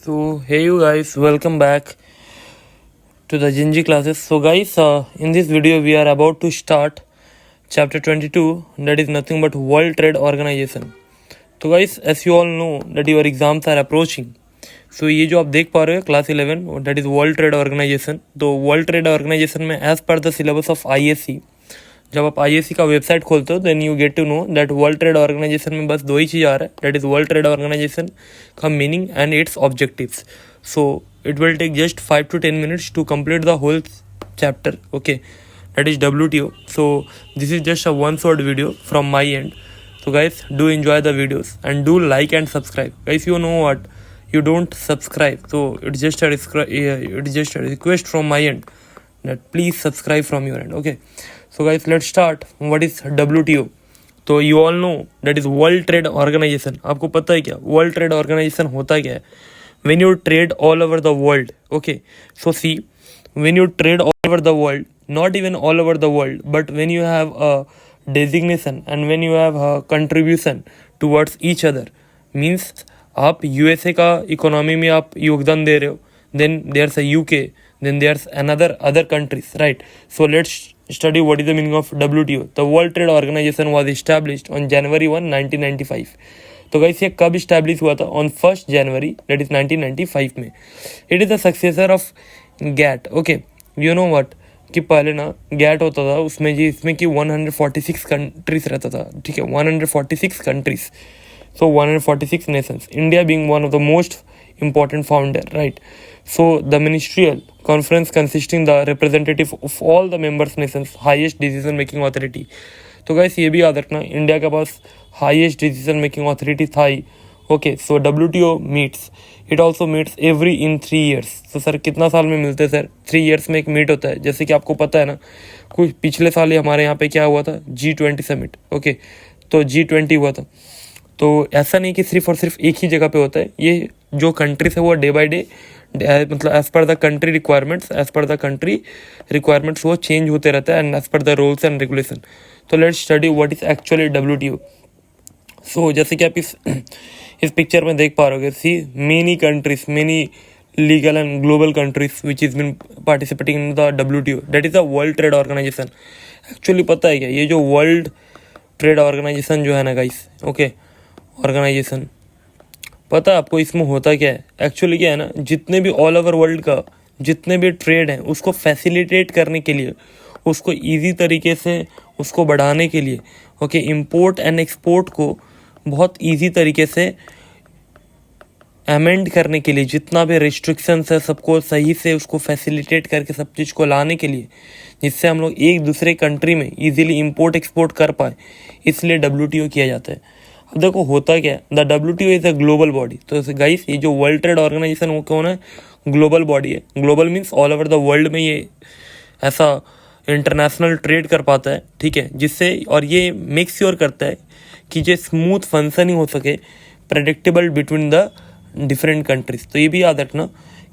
So hey you guys, welcome back to the Gingy classes. So guys, in this video we are about to start chapter 22, that is nothing but World Trade Organization. तो guys, as you all know that your exams are approaching. So ये जो आप देख पा रहे हो class 11 that is World Trade Organization. तो World Trade Organization में as per the syllabus of ISC, जब आप ISC का वेबसाइट खोलते हो then you get to know that world trade organisation में बस दो ही चीज़ आ रहा है, that is world trade organisation का meaning and its objectives. So it will take just 5 to 10 minutes to complete the whole chapter. Okay, that is WTO. So this is just a one short video from my end. So guys, do enjoy the videos and do like and subscribe. Guys, you know what, you don't subscribe, so it's just a request from my end that please subscribe from your end. Okay, so guys, let's start. What is WTO? तो you all know that is World Trade Organization. आपको पता है क्या World Trade Organization होता क्या है? When you trade all over the world. Okay, so see, when you trade all over the world, not even all over the world, but when you have a designation and when you have a contribution towards each other, means आप USA का economy में आप योगदान दे रहे हो, then there's a UK, then there's other countries, right? So let's study what is the meaning of WTO. The World Trade Organization was established on January 1, 1995. तो guys ये कब इस्टेब्लिश हुआ था? ऑन 1 January that is 1995 में. It is the successor of GATT. Okay, you know what कि पहले ना gate होता था उसमें जी इसमें कि 146 कंट्रीज रहता था. ठीक है, 146 countries. So 146 nations, India being one of the most important founder, right? So the ministerial conference consisting the representative of all the members nations highest decision making authority. तो guys ये भी याद रखना, इंडिया के पास highest decision making authority था ही. Okay, so WTO meets, it also meets every in 3 years. तो sir कितना साल में मिलते हैं सर? 3 years में एक मीट होता है. जैसे कि आपको पता है ना, कुछ पिछले साल ही हमारे यहाँ पे क्या हुआ था, G20 समिट. ओके, तो G20 हुआ था. तो ऐसा नहीं कि सिर्फ और सिर्फ एक ही जगह पे होता है. ये जो कंट्रीज है वो डे बाय डे मतलब as per the country requirements वो चेंज होते रहता है and as per the rules and regulation. तो let's study what is actually WTO. सो जैसे कि आप इस पिक्चर में देख पा रहे हो, see many countries, many legal and global countries which is been participating in the WTO, that is the world trade organisation. Actually पता है क्या, ये जो वर्ल्ड ट्रेड ऑर्गेनाइजेशन जो है ना गाइस, ओके, ऑर्गेनाइजेशन पता है आपको इसमें होता क्या है? एक्चुअली क्या है ना, जितने भी ऑल ओवर वर्ल्ड का जितने भी ट्रेड हैं उसको फैसिलिटेट करने के लिए, उसको इजी तरीके से उसको बढ़ाने के लिए, ओके, इंपोर्ट एंड एक्सपोर्ट को बहुत इजी तरीके से अमेंड करने के लिए, जितना भी रिस्ट्रिक्शंस है सबको सही से उसको फैसिलिटेट करके सब चीज़ को लाने के लिए, जिससे हम लोग एक दूसरे कंट्री में इजीली इंपोर्ट एक्सपोर्ट कर पाए, इसलिए WTO किया जाता है. अब देखो होता क्या है, the WTO is a global body. तो गाइस ये जो वर्ल्ड ट्रेड ऑर्गेनाइजेशन वो कौन है? ग्लोबल बॉडी है. Global means all over the world में ये ऐसा इंटरनेशनल ट्रेड कर पाता है. ठीक है, जिससे और ये मेक श्योर करता है कि जो स्मूथ फंक्शनिंग हो सके, predictable between the different countries. तो ये भी याद रखना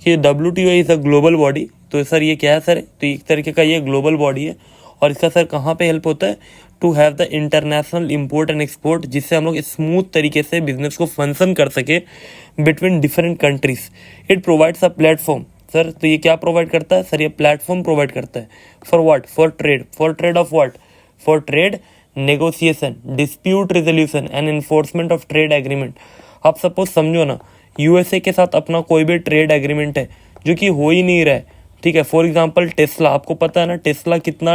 कि WTO is a global body. तो सर ये क्या है सर? तो एक तरीके का ये ग्लोबल बॉडी है और इसका सर कहाँ पे हेल्प होता है? To have the international import and export, जिससे हम लोग स्मूथ तरीके से बिजनेस को फंक्शन कर सके between different countries. It provides a platform. Sir तो ये क्या प्रोवाइड करता है? सर ये प्लेटफॉर्म प्रोवाइड करता है. For what? For trade. For trade off what? For trade negotiation, dispute resolution and enforcement of trade agreement. आप सपोज समझो ना, USA के साथ अपना कोई भी ट्रेड एग्रीमेंट है जो कि हो ही नहीं रहा है. ठीक है, फॉर एग्जांपल टेस्ला, आपको पता है ना टेस्ला कितना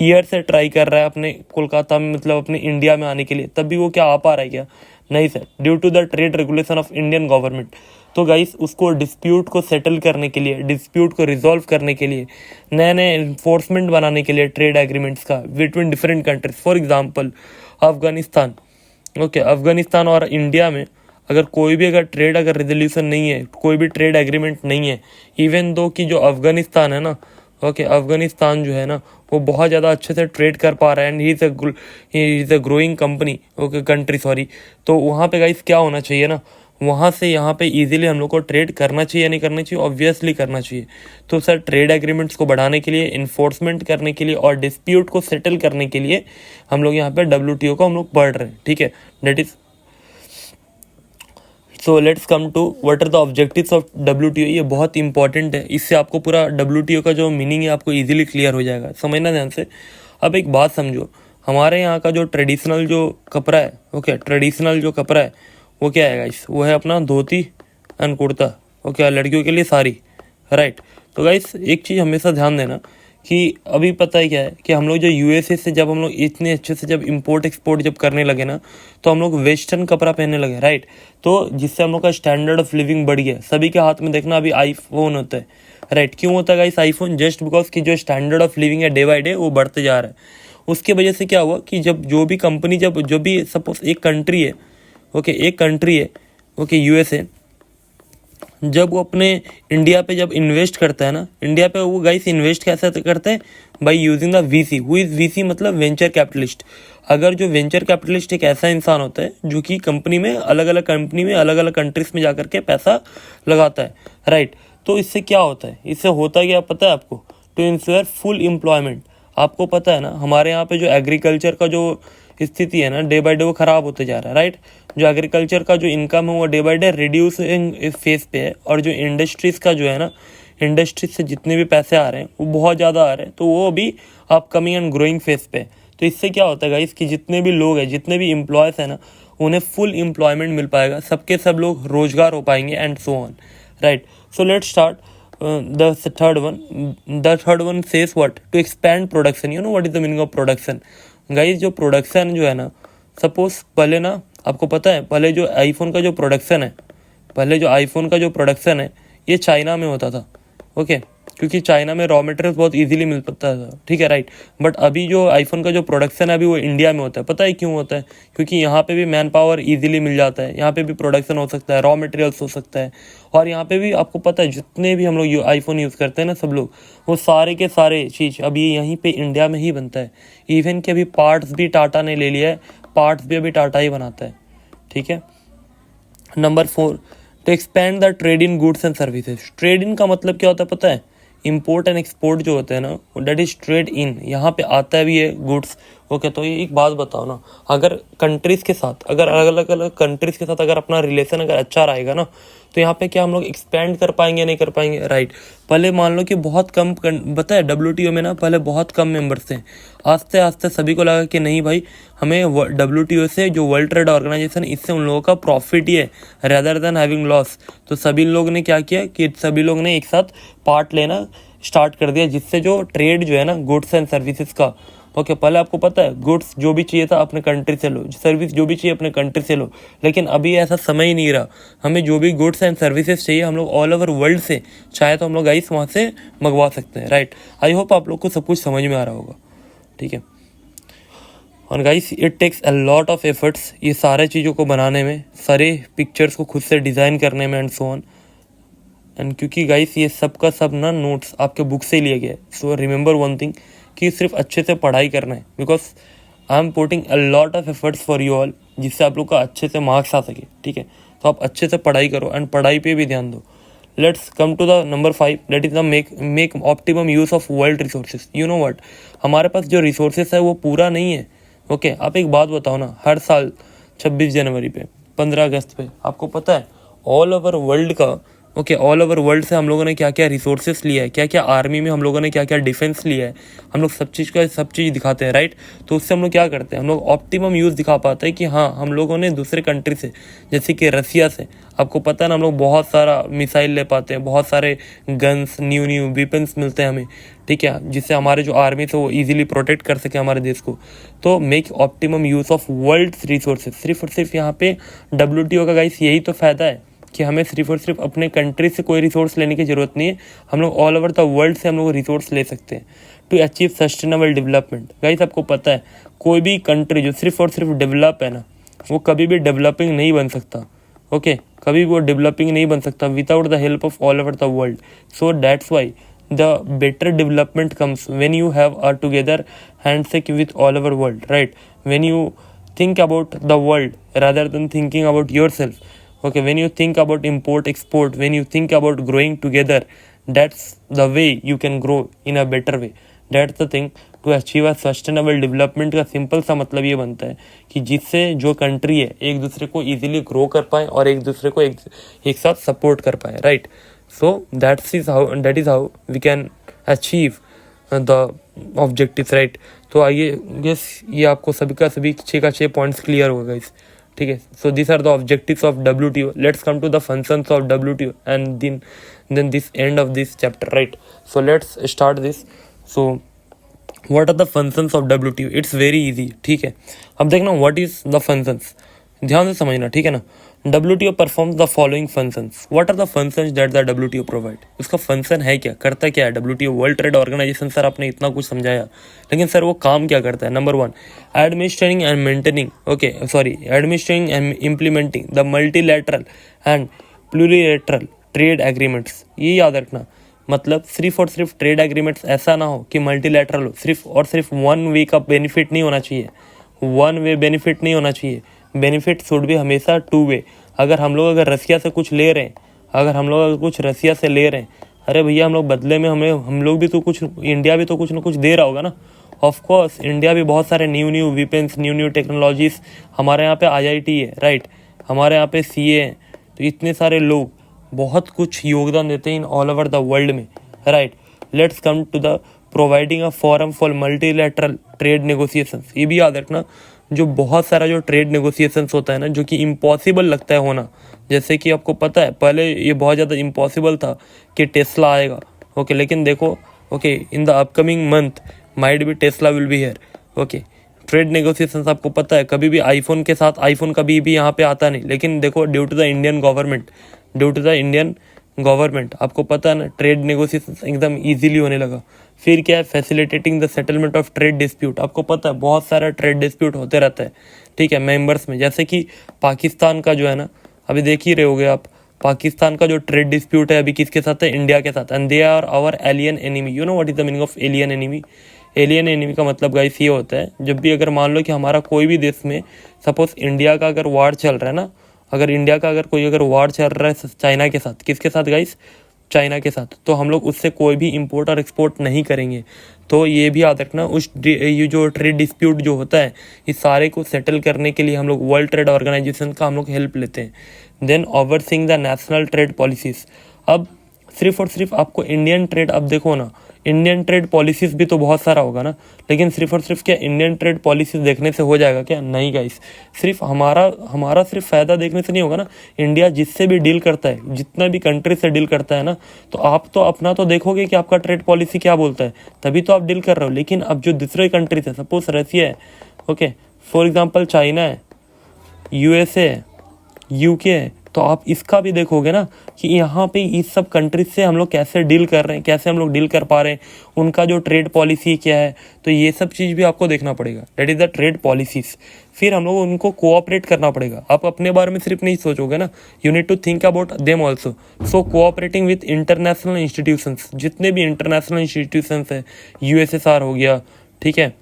ईयर से ट्राई कर रहा है अपने कोलकाता में, मतलब अपने इंडिया में आने के लिए, तब भी वो क्या आ पा रहा है क्या? नहीं sir, due to the trade regulation of Indian government. तो गाइस उसको डिस्प्यूट को सेटल करने के लिए, डिस्प्यूट को रिजॉल्व करने के लिए, नए नए इन्फोर्समेंट बनाने के लिए ट्रेड एग्रीमेंट्स का between different countries. For example Afghanistan, okay, Afghanistan और इंडिया में अगर कोई भी ट्रेड रेजोल्यूशन नहीं है, कोई भी ट्रेड एग्रीमेंट नहीं है, इवन दो कि जो अफगानिस्तान है ना, ओके, अफगानिस्तान जो है ना वो बहुत ज़्यादा अच्छे से ट्रेड कर पा रहा है and he is a growing company, okay, country, sorry. तो वहाँ पे गाइस क्या होना चाहिए ना, वहाँ से यहाँ पे इजीली हम लोग को ट्रेड करना चाहिए या नहीं करना चाहिए? ऑब्वियसली करना चाहिए. तो सर ट्रेड एग्रीमेंट्स को बढ़ाने के लिए, इन्फोर्समेंट करने के लिए और डिस्प्यूट को सेटल करने के लिए हम लोग यहाँ पे WTO को हम लोग पढ़ रहे हैं. ठीक है, that is so let's come to what are the objectives of WTO। ये बहुत इंपॉर्टेंट है, इससे आपको पूरा WTO का जो मीनिंग है आपको इजीली क्लियर हो जाएगा, समझना ध्यान से। अब एक बात समझो, हमारे यहाँ का जो ट्रेडिशनल जो कपड़ा है, ओके, ट्रेडिशनल जो कपड़ा है वो क्या है गाइस, वो है अपना धोती एंड कुर्ता, ओके, लड़कियों के लिए साड़ी, राइट। तो गाइस एक चीज़ हमेशा ध्यान देना कि अभी पता है क्या है कि हम लोग जो USA से जब हम लोग इतने अच्छे से जब इंपोर्ट एक्सपोर्ट जब करने लगे ना, तो हम लोग वेस्टर्न कपड़ा पहनने लगे, राइट। तो जिससे हम लोग का स्टैंडर्ड ऑफ लिविंग बढ़ गया। सभी के हाथ में देखना अभी आईफोन होता है, राइट। क्यों होता है गाइस आईफोन? जस्ट बिकॉज कि जो स्टैंडर्ड ऑफ लिविंग है डे बाई डे वो बढ़ते जा रहा है। उसके वजह से क्या हुआ कि जब जो भी कंपनी जब जो भी सपोज एक कंट्री है, ओके, एक कंट्री है, ओके, USA, जब वो अपने इंडिया पे जब इन्वेस्ट करता है ना, इंडिया पे वो गाइस इन्वेस्ट कैसे करते हैं? By using the VC। Who is VC? मतलब वेंचर कैपिटलिस्ट। अगर जो वेंचर कैपिटलिस्ट एक ऐसा इंसान होता है जो कि कंपनी में अलग अलग कंट्रीज में जाकर के पैसा लगाता है, राइट। तो इससे क्या होता है? इससे होता क्या पता है आपको? To ensure full employment. आपको पता है ना हमारे यहाँ पे जो एग्रीकल्चर का जो स्थिति है ना डे बाय डे वो खराब होते जा रहा है, राइट। जो एग्रीकल्चर का जो इनकम है वो day by day reducing face पे है, और जो इंडस्ट्रीज का जो है ना, इंडस्ट्रीज से जितने भी पैसे आ रहे हैं वो बहुत ज़्यादा आ रहे हैं, तो वो भी अपकमिंग एंड ग्रोइंग फेस पे है। तो इससे क्या होता है गाइस कि जितने भी लोग हैं, जितने भी एम्प्लॉयज़ हैं ना, उन्हें फुल एम्प्लॉयमेंट मिल पाएगा, सबके सब लोग रोजगार हो पाएंगे and so on, right. So let's start the third one says what? To expand production. You know what is the meaning of production? Guys जो प्रोडक्शन जो है ना, सपोज पहले ना आपको पता है, पहले जो आईफोन का जो प्रोडक्शन है ये चाइना में होता था, ओके, क्योंकि चाइना में रॉ मटेरियल बहुत इजीली मिल पाता था, ठीक है, राइट। बट अभी जो आईफोन का जो प्रोडक्शन है अभी वो इंडिया में होता है। पता है क्यों होता है? क्योंकि यहाँ पे भी मैन पावर इजीली मिल जाता है, यहाँ पे भी प्रोडक्शन हो सकता है, रॉ मटेरियल्स हो सकता है, और यहाँ पे भी आपको पता है जितने भी हम लोग आईफोन यूज़ करते हैं ना सब लोग, वो सारे के सारे चीज़ अभी यहीं पे इंडिया में ही बनता है। इवन कि अभी पार्ट्स भी टाटा ने ले लिया है, पार्ट्स भी अभी टाटा ही बनाता है, ठीक है। Number 4, to expand the trade in goods and services. Trade in का मतलब क्या होता है पता है? इम्पोर्ट एंड एक्सपोर्ट जो होता है ना, डेट इज ट्रेड इन, यहाँ पे आता भी है गुड्स, ओके। तो ये एक बात बताओ ना, अगर कंट्रीज़ के साथ, अगर अलग अलग कंट्रीज़ के साथ अगर अपना रिलेशन अगर अच्छा रहेगा ना, तो यहाँ पे क्या हम लोग एक्सपेंड कर पाएंगे नहीं कर पाएंगे, राइट। पहले मान लो कि बहुत कम पता है WTO में ना पहले बहुत कम मेंबर्स थे, आस्ते आस्ते सभी को लगा कि नहीं भाई हमें WTO से जो वर्ल्ड ट्रेड ऑर्गेनाइजेशन, इससे उन लोगों का प्रॉफिट ही है रेदर देन हैविंग लॉस। तो सभी लोग ने क्या किया कि सभी लोग ने एक साथ पार्ट लेना स्टार्ट कर दिया, जिससे जो ट्रेड जो है ना गुड्स एंड सर्विसेज का, ओके, पहले आपको पता है गुड्स जो भी चाहिए था अपने कंट्री से लो, सर्विस जो भी चाहिए अपने कंट्री से लो, लेकिन अभी ऐसा समय ही नहीं रहा। हमें जो भी गुड्स एंड सर्विसेज चाहिए हम लोग ऑल ओवर वर्ल्ड से चाहे तो हम लोग गाइस वहाँ से मंगवा सकते हैं, राइट। आई होप आप लोग को सब कुछ समझ में आ रहा होगा, ठीक है। और guys it takes a lot of efforts ये सारे चीज़ों को बनाने में, सारे पिक्चर्स को खुद से डिज़ाइन करने में एंड सो ऑन। एंड क्योंकि गाइस ये सब का सब ना नोट्स आपके बुक से लिए गए, सो रिमेंबर वन थिंग कि सिर्फ अच्छे से पढ़ाई करना है, because I am putting a lot of efforts for you all, जिससे आप लोग का अच्छे से मार्क्स आ सके, ठीक है। तो आप अच्छे से पढ़ाई करो एंड पढ़ाई पे भी ध्यान दो। Let's come to the number 5, that is the make optimum use of world resources. You know what, हमारे पास जो रिसोर्सेज है वो पूरा नहीं है, ओके। आप एक बात बताओ ना, हर साल 26 जनवरी पे, 15 अगस्त पे, आपको पता है ऑल ओवर वर्ल्ड का, ओके, ऑल ओवर वर्ल्ड से हम लोगों ने क्या क्या रिसोर्सेस लिया है, क्या क्या आर्मी में हम लोगों ने क्या क्या डिफेंस लिया है, हम लोग सब चीज़ दिखाते हैं, राइट। तो उससे हम लोग क्या करते हैं, हम लोग ऑप्टिमम यूज़ दिखा पाते हैं कि हाँ हम लोगों ने दूसरे कंट्री से, जैसे कि रसिया से, आपको पता है ना, हम लोग बहुत सारा मिसाइल ले पाते हैं, बहुत सारे गन्स, न्यू वेपन्स मिलते हैं हमें, ठीक है, जिससे हमारे जो आर्मी से वो इजीली प्रोटेक्ट कर सके हमारे देश को। तो make optimum use of world resources. सिर्फ और सिर्फ यहाँ पे WTO का गाइस यही तो फ़ायदा है कि हमें सिर्फ और सिर्फ अपने कंट्री से कोई रिसोर्स लेने की ज़रूरत नहीं है, हम लोग ऑल ओवर द वर्ल्ड से हम लोग रिसोर्स ले सकते हैं to achieve sustainable development. Guys आपको पता है कोई भी कंट्री जो सिर्फ और सिर्फ डेवलप है ना, वो कभी भी डेवलपिंग नहीं बन सकता, ओके, कभी भी वो डेवलपिंग नहीं बन सकता without the help of all over the world. So that's why the better development comes when you have a together handshake with all over world, right. When you think about the world rather than thinking about yourself, okay, when you think about import export, when you think about growing together, that's the way you can grow in a better way. That's the thing to achieve a sustainable development का simple सा मतलब ये बनता है कि जिससे जो country है एक दूसरे को इजीली ग्रो कर पाए और एक दूसरे को एक साथ सपोर्ट कर पाए, right. So that is how we can achieve the objective, right. तो आइए गेस ये आपको सभी का सभी 6 का 6 पॉइंट्स क्लियर होगा इस, ठीक है। So this are the objectives of WTO. Let's come to the functions of WTO and then this end of this chapter, right? So let's start this. So what are the functions of WTO? It's very easy, ठीक है। अब देखना what is the functions, ध्यान से समझना, ठीक है ना। WTO performs the following functions. What are the functions that the WTO provide? उसका फंक्शन है क्या, करता क्या है WTO? World trade organization. Sir आपने इतना कुछ समझाया, लेकिन सर वो काम क्या करता है? Number 1, administrating and maintaining, administrating and implementing the multilateral and plurilateral trade agreements. ये याद रखना, मतलब सिर्फ और सिर्फ ट्रेड एग्रीमेंट्स ऐसा ना हो कि मल्टीलैटरल हो, सिर्फ और सिर्फ वन वे का बेनिफिट नहीं होना चाहिए, वन वे बेनिफिट नहीं होना चाहिए। बेनिफिट शुड भी हमेशा 2 वे। अगर हम लोग रसिया से कुछ ले रहे हैं, अरे भैया हम लोग बदले में हम लोग भी तो कुछ, इंडिया भी तो कुछ ना कुछ दे रहा होगा ना। ऑफ कोर्स इंडिया भी बहुत सारे न्यू वेपन्स, न्यू टेक्नोलॉजीज, हमारे यहाँ पे IIT है, राइट, हमारे यहाँ पे CA है, तो इतने सारे लोग बहुत कुछ योगदान देते हैं in all over the world में, right. Let's come to the providing a forum for multilateral trade negotiations. ये भी याद रखना, जो बहुत सारा जो ट्रेड नेगोशिएशंस होता है ना, जो कि इम्पॉसिबल लगता है होना, जैसे कि आपको पता है पहले ये बहुत ज़्यादा इम्पॉसिबल था कि टेस्ला आएगा, ओके, लेकिन देखो, okay, in the upcoming month might be Tesla will be here, okay. Trade negotiations आपको पता है कभी भी आईफोन के साथ, आईफोन कभी भी यहाँ पे आता नहीं, लेकिन देखो due to the Indian government आपको पता है ना, ट्रेड नेगोशिएशन एकदम इजीली होने लगा। फिर क्या है, facilitating the settlement of trade dispute. आपको पता है बहुत सारा ट्रेड डिस्प्यूट होते रहता है, ठीक है, मेंबर्स में। जैसे कि पाकिस्तान का जो है ना, अभी देख ही रहे होगे आप, पाकिस्तान का जो ट्रेड डिस्प्यूट है अभी किसके साथ है? इंडिया के साथ। And they are our alien enemy. You know what is the meaning of alien enemy? Alien enemy का मतलब गाइस ये होता है, जब भी अगर मान लो कि हमारा कोई भी देश में, सपोज इंडिया का अगर वार चल रहा है ना, अगर इंडिया का कोई वार चल रहा है चाइना के साथ, किसके साथ गाइस? चाइना के साथ, तो हम लोग उससे कोई भी इंपोर्ट और एक्सपोर्ट नहीं करेंगे। तो ये भी याद रखना, ये जो ट्रेड डिस्प्यूट जो होता है, इस सारे को सेटल करने के लिए हम लोग वर्ल्ड ट्रेड ऑर्गेनाइजेशन का हम लोग हेल्प लेते हैं। Then overseeing the national trade policies. अब सिर्फ और सिर्फ आपको इंडियन ट्रेड, अब देखो ना, इंडियन ट्रेड पॉलिसीज भी तो बहुत सारा होगा ना, लेकिन सिर्फ और सिर्फ क्या इंडियन ट्रेड पॉलिसीज देखने से हो जाएगा क्या? नहीं गाइस, सिर्फ हमारा सिर्फ फ़ायदा देखने से नहीं होगा ना। इंडिया जिससे भी डील करता है, जितना भी कंट्री से डील करता है ना, तो आप तो अपना तो देखोगे कि आपका ट्रेड पॉलिसी क्या बोलता है, तभी तो आप डील कर रहे हो। लेकिन अब जो दूसरे कंट्री है, सपोज रसिया है, ओके, फॉर एग्जाम्पल चाइना है, USA है, UK है, तो आप इसका भी देखोगे ना कि यहाँ पे इस सब कंट्रीज से हम लोग कैसे डील कर रहे हैं, कैसे हम लोग डील कर पा रहे हैं, उनका जो ट्रेड पॉलिसी क्या है, तो ये सब चीज़ भी आपको देखना पड़ेगा। That is the trade policies. फिर हम लोग उनको कोऑपरेट करना पड़ेगा। आप अपने बारे में सिर्फ नहीं सोचोगे ना, you need to think about them also. So cooperating with international institutions, जितने भी इंटरनेशनल इंस्टीट्यूशंस है, USSR हो गया, ठीक है,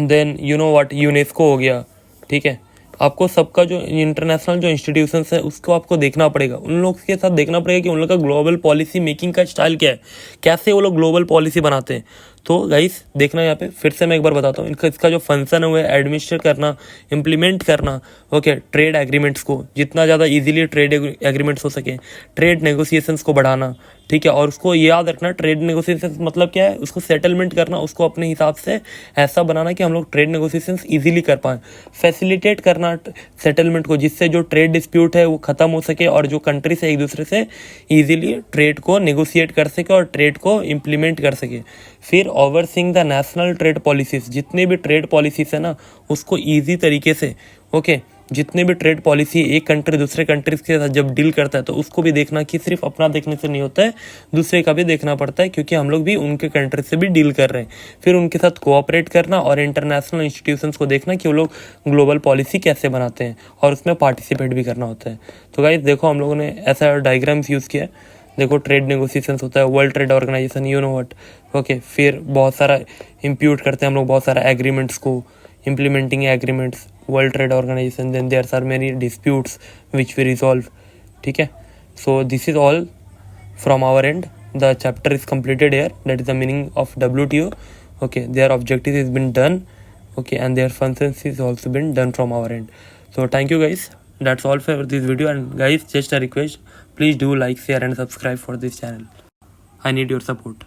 then you know what, UNESCO हो गया, ठीक है, आपको सबका जो इंटरनेशनल जो इंस्टीट्यूशंस है उसको आपको देखना पड़ेगा, उन लोग के साथ देखना पड़ेगा कि उन लोग का ग्लोबल पॉलिसी मेकिंग का स्टाइल क्या है, कैसे वो लोग ग्लोबल पॉलिसी बनाते हैं। तो गाइस देखना, यहाँ पे फिर से मैं एक बार बताता हूँ, इसका जो फंक्शन है वो है एडमिनिस्ट्रेट करना, इम्प्लीमेंट करना, ओके, ट्रेड एग्रीमेंट्स को जितना ज़्यादा इजीली ट्रेड एग्रीमेंट्स हो सके, ट्रेड नेगोशिएशंस को बढ़ाना, ठीक है, और उसको याद रखना ट्रेड नेगोशिएशंस मतलब क्या है, उसको सेटलमेंट करना, उसको अपने हिसाब से ऐसा बनाना कि हम लोग ट्रेड नेगोशिएशंस इजीली कर पाएँ, फैसिलिटेट करना सेटलमेंट को, जिससे जो ट्रेड डिस्प्यूट है वो ख़त्म हो सके और जो कंट्री से एक दूसरे से इजीली ट्रेड को नेगोशिएट कर सके और ट्रेड को इम्प्लीमेंट कर सके। फिर overseeing the national trade policies, जितने भी ट्रेड पॉलिसीज है ना उसको ईजी तरीके से, ओके, जितने भी ट्रेड पॉलिसी एक कंट्री दूसरे कंट्रीज के साथ जब डील करता है तो उसको भी देखना कि सिर्फ अपना देखने से नहीं होता है, दूसरे का भी देखना पड़ता है, क्योंकि हम लोग भी उनके कंट्री से भी डील कर रहे हैं। फिर उनके साथ कोऑपरेट करना और इंटरनेशनल इंस्टीट्यूशंस को देखना कि वो लोग ग्लोबल पॉलिसी कैसे बनाते हैं और उसमें पार्टिसिपेट भी करना होता है। तो गाइस देखो, हम लोगों ने ऐसा डायग्राम्स यूज़ किया है। देखो, ट्रेड नेगोशिएशंस होता है, world trade organization, you know what, okay, फिर बहुत सारा इम्प्यूट करते हैं हम लोग बहुत सारा एग्रीमेंट्स को, implementing agreements, World Trade Organization, then there are many disputes which we resolve, ठीक है। So this is all from our end, the chapter is completed here, that is the meaning of WTO, Okay, their objective has been done. Okay, and their functions is also been done from our end. So thank you guys. That's all for this video. And guys, just a request, please do like, share and subscribe for this channel. I need your support.